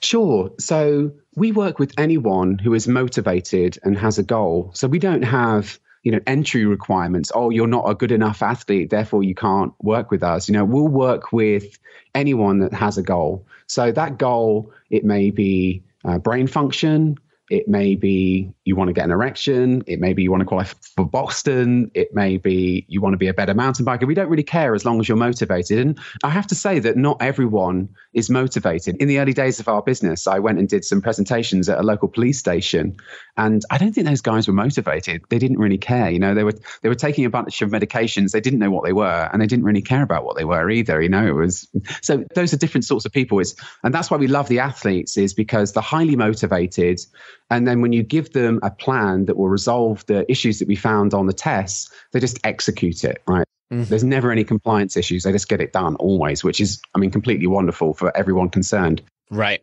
Sure. So we work with anyone who is motivated and has a goal. So we don't have entry requirements. Oh, you're not a good enough athlete, therefore you can't work with us. We'll work with anyone that has a goal. So that goal, it may be brain function. It may be you want to get an erection. It may be you want to qualify for Boston. It may be you want to be a better mountain biker. We don't really care as long as you're motivated. And I have to say that not everyone is motivated. In the early days of our business, I went and did some presentations at a local police station, and I don't think those guys were motivated. They didn't really care. They were taking a bunch of medications. They didn't know what they were, and they didn't really care about what they were either. It was so those are different sorts of people. And that's why we love the athletes, is because they're highly motivated. And then when you give them a plan that will resolve the issues that we found on the tests, they just execute it, right? Mm-hmm. There's never any compliance issues. They just get it done always, which is, completely wonderful for everyone concerned. Right.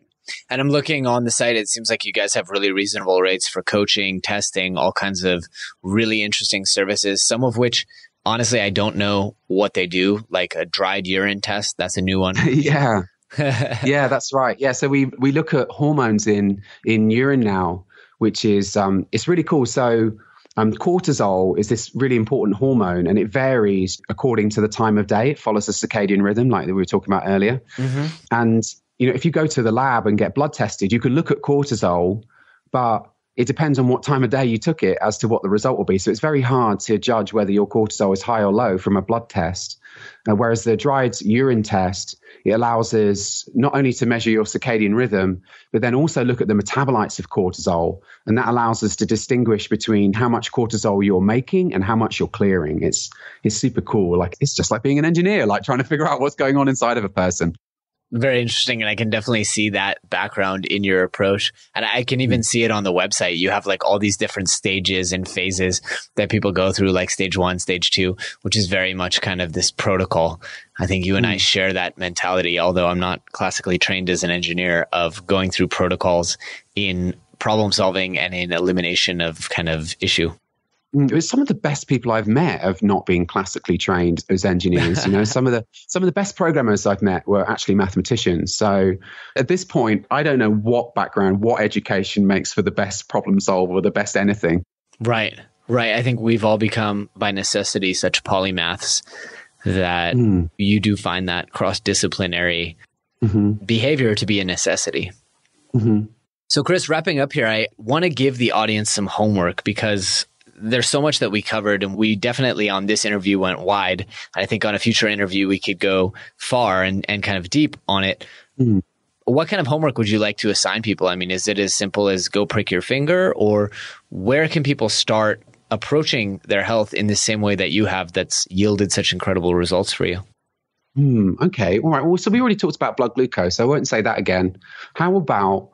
And I'm looking on the site. It seems like you guys have really reasonable rates for coaching, testing, all kinds of really interesting services, some of which, honestly, I don't know what they do, like a dried urine test. That's a new one. Yeah. Yeah, that's right. Yeah. So we look at hormones in urine now, which is, it's really cool. So cortisol is this really important hormone, and it varies according to the time of day. It follows a circadian rhythm like we were talking about earlier. Mm-hmm. And, if you go to the lab and get blood tested, you can look at cortisol, but it depends on what time of day you took it as to what the result will be. So it's very hard to judge whether your cortisol is high or low from a blood test. Whereas the dried urine test, it allows us not only to measure your circadian rhythm, but then also look at the metabolites of cortisol. And that allows us to distinguish between how much cortisol you're making and how much you're clearing. It's super cool. It's just like being an engineer, trying to figure out what's going on inside of a person. Very interesting. And I can definitely see that background in your approach. And I can even see it on the website. You have all these different stages and phases that people go through, like stage 1, stage 2, which is very much kind of this protocol. I think you and I share that mentality, although I'm not classically trained as an engineer, of going through protocols in problem solving and in elimination of kind of issue. It was some of the best people I've met of not being classically trained as engineers. Some of the best programmers I've met were actually mathematicians. So at this point, I don't know what background, what education makes for the best problem solver or the best anything. Right. I think we've all become, by necessity, such polymaths that you do find that cross-disciplinary behavior to be a necessity. Mm-hmm. So Chris, wrapping up here, I want to give the audience some homework because there's so much that we covered, and we definitely on this interview went wide. I think on a future interview, we could go far and kind of deep on it. Mm. What kind of homework would you like to assign people? I mean, is it as simple as go prick your finger, or where can people start approaching their health in the same way that you have that's yielded such incredible results for you? Okay. All right. Well, so we already talked about blood glucose, so I won't say that again. How about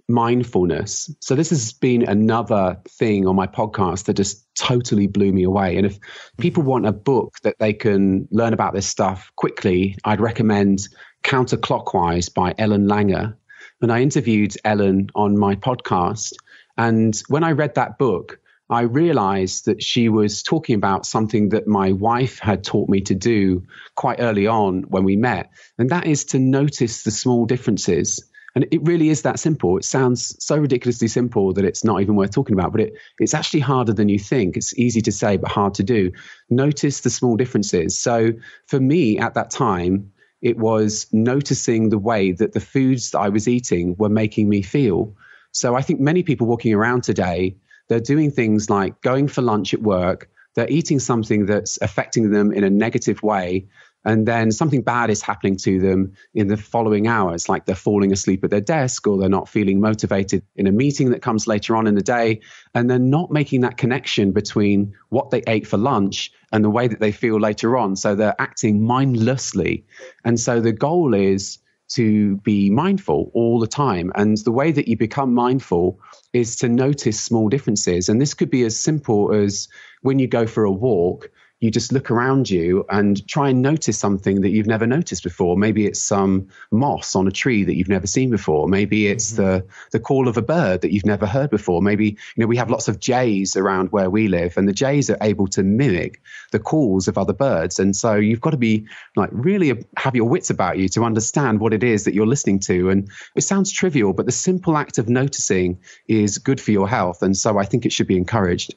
mindfulness? So this has been another thing on my podcast that just totally blew me away. And if people want a book that they can learn about this stuff quickly, I'd recommend Counterclockwise by Ellen Langer. And I interviewed Ellen on my podcast. And when I read that book, I realized that she was talking about something that my wife had taught me to do quite early on when we met. And that is to notice the small differences. And it really is that simple. It sounds so ridiculously simple that it's not even worth talking about, but it's actually harder than you think. It's easy to say, but hard to do. Notice the small differences. So for me at that time, it was noticing the way that the foods that I was eating were making me feel. So I think many people walking around today, they're doing things like going for lunch at work, they're eating something that's affecting them in a negative way, and then something bad is happening to them in the following hours, like they're falling asleep at their desk, or they're not feeling motivated in a meeting that comes later on in the day, and they're not making that connection between what they ate for lunch and the way that they feel later on. So they're acting mindlessly. And so the goal is to be mindful all the time. And the way that you become mindful is to notice small differences. And this could be as simple as when you go for a walk, you just look around you and try and notice something that you've never noticed before. Maybe it's some moss on a tree that you've never seen before. Maybe it's the call of a bird that you've never heard before. Maybe, we have lots of jays around where we live, and the jays are able to mimic the calls of other birds. And so you've got to be really have your wits about you to understand what it is that you're listening to. And it sounds trivial, but the simple act of noticing is good for your health. And so I think it should be encouraged.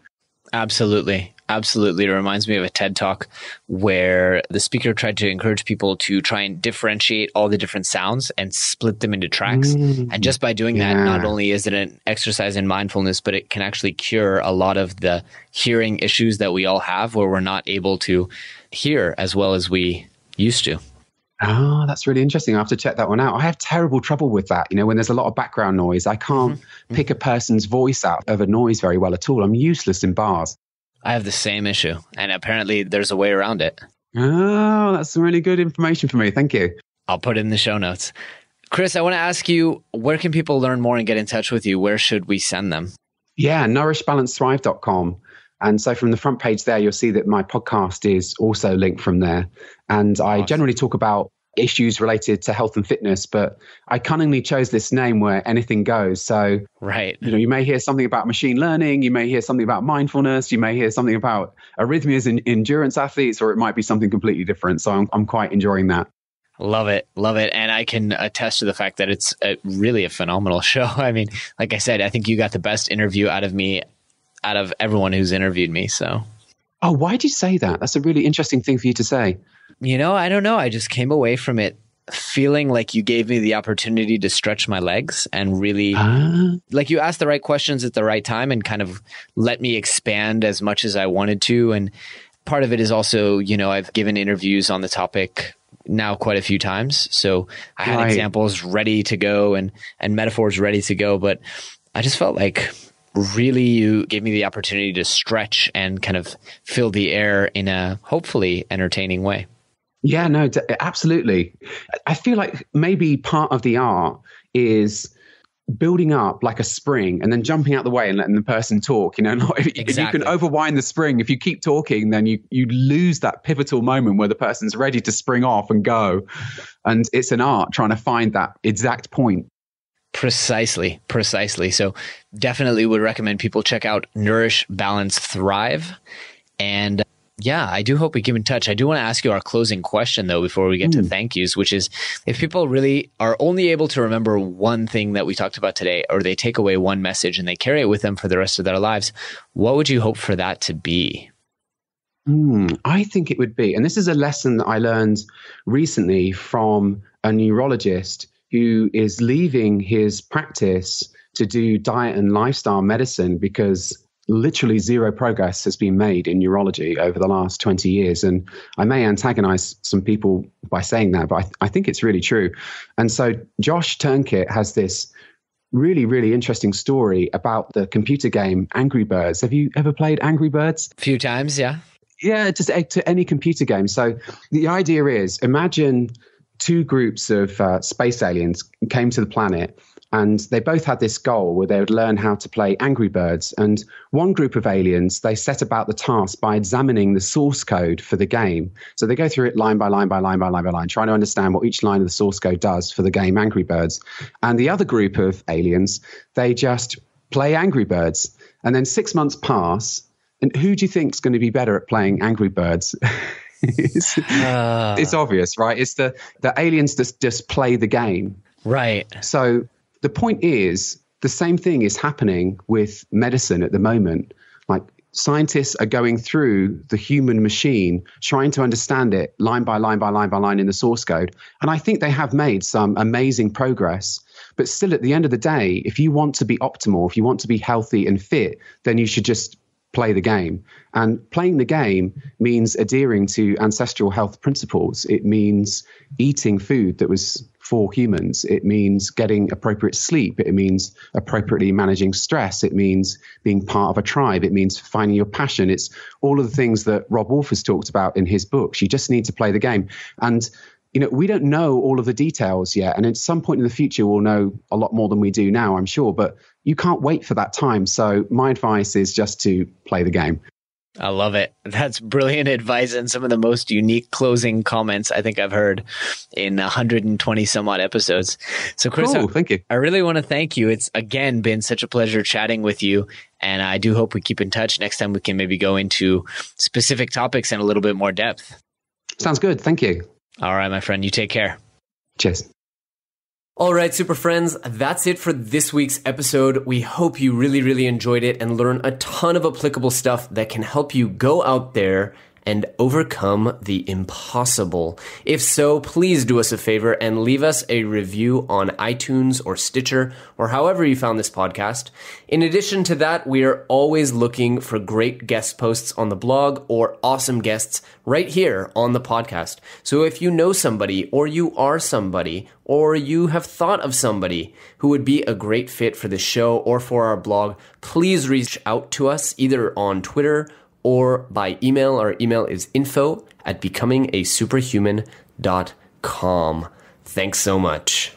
Absolutely. Absolutely. It reminds me of a TED Talk where the speaker tried to encourage people to try and differentiate all the different sounds and split them into tracks. And just by doing that, not only is it an exercise in mindfulness, but it can actually cure a lot of the hearing issues that we all have where we're not able to hear as well as we used to. Oh, that's really interesting. I have to check that one out. I have terrible trouble with that. When there's a lot of background noise, I can't pick a person's voice out of a noise very well at all. I'm useless in bars. I have the same issue, and apparently there's a way around it. Oh, that's some really good information for me. Thank you. I'll put it in the show notes. Chris, I want to ask you, where can people learn more and get in touch with you? Where should we send them? Yeah, nourishbalancethrive.com. And so from the front page there, you'll see that my podcast is also linked from there. And I generally talk about issues related to health and fitness, but I cunningly chose this name where anything goes. So, you may hear something about machine learning, you may hear something about mindfulness, you may hear something about arrhythmias in endurance athletes, or it might be something completely different. So I'm quite enjoying that. Love it. Love it. And I can attest to the fact that it's really a phenomenal show. I mean, like I said, I think you got the best interview out of me, out of everyone who's interviewed me. So. Oh, why'd you say that? That's a really interesting thing for you to say. I don't know. I just came away from it feeling like you gave me the opportunity to stretch my legs and really, like you asked the right questions at the right time and kind of let me expand as much as I wanted to. And part of it is also, I've given interviews on the topic now quite a few times. So I had examples ready to go and metaphors ready to go. But I just felt like really you gave me the opportunity to stretch and kind of fill the air in a hopefully entertaining way. Yeah, no, absolutely. I feel like maybe part of the art is building up like a spring and then jumping out the way and letting the person talk. If you can overwind the spring, if you keep talking, then you lose that pivotal moment where the person's ready to spring off and go. And it's an art trying to find that exact point. Precisely. So definitely would recommend people check out Nourish Balance Thrive. And yeah, I do hope we keep in touch. I do want to ask you our closing question, though, before we get to thank yous, which is if people really are only able to remember one thing that we talked about today, or they take away one message and they carry it with them for the rest of their lives, what would you hope for that to be? I think it would be, and this is a lesson that I learned recently from a neurologist who is leaving his practice to do diet and lifestyle medicine because literally zero progress has been made in neurology over the last 20 years. And I may antagonize some people by saying that, but I think it's really true. And so Josh Turnkit has this really, really interesting story about the computer game Angry Birds. Have you ever played Angry Birds? A few times, yeah. Yeah, just to any computer game. So the idea is, imagine two groups of space aliens came to the planet, and they both had this goal where they would learn how to play Angry Birds. And one group of aliens, they set about the task by examining the source code for the game. So they go through it line by line by line by line by line, trying to understand what each line of the source code does for the game Angry Birds. And the other group of aliens, they just play Angry Birds. And then 6 months pass, and who do you think is going to be better at playing Angry Birds? It's obvious, right? It's the aliens just play the game. Right. So the point is, the same thing is happening with medicine at the moment. Like, scientists are going through the human machine, trying to understand it line by line by line by line in the source code. And I think they have made some amazing progress. But still, at the end of the day, if you want to be optimal, if you want to be healthy and fit, then you should just play the game. And playing the game means adhering to ancestral health principles. It means eating food that was for humans. It means getting appropriate sleep. It means appropriately managing stress. It means being part of a tribe. It means finding your passion. It's all of the things that Rob Wolf has talked about in his books. You just need to play the game. And we don't know all of the details yet. And at some point in the future, we'll know a lot more than we do now, I'm sure. But you can't wait for that time. So my advice is just to play the game. I love it. That's brilliant advice and some of the most unique closing comments I think I've heard in 120 some odd episodes. So Chris, cool, thank you. I really want to thank you. It's again been such a pleasure chatting with you. And I do hope we keep in touch. Next time we can maybe go into specific topics in a little bit more depth. Sounds good. Thank you. All right, my friend, you take care. Cheers. All right, super friends, that's it for this week's episode. We hope you really, really enjoyed it and learned a ton of applicable stuff that can help you go out there and overcome the impossible. If so, please do us a favor and leave us a review on iTunes or Stitcher or however you found this podcast. In addition to that, we are always looking for great guest posts on the blog or awesome guests right here on the podcast. So if you know somebody or you are somebody or you have thought of somebody who would be a great fit for the show or for our blog, please reach out to us either on Twitter or by email. Our email is info@becomingasuperhuman.com. Thanks so much.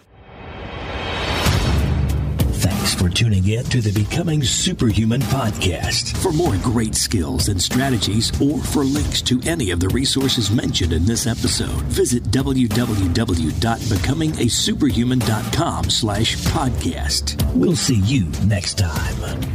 Thanks for tuning in to the Becoming Superhuman podcast. For more great skills and strategies, or for links to any of the resources mentioned in this episode, visit www.becomingasuperhuman.com/podcast. We'll see you next time.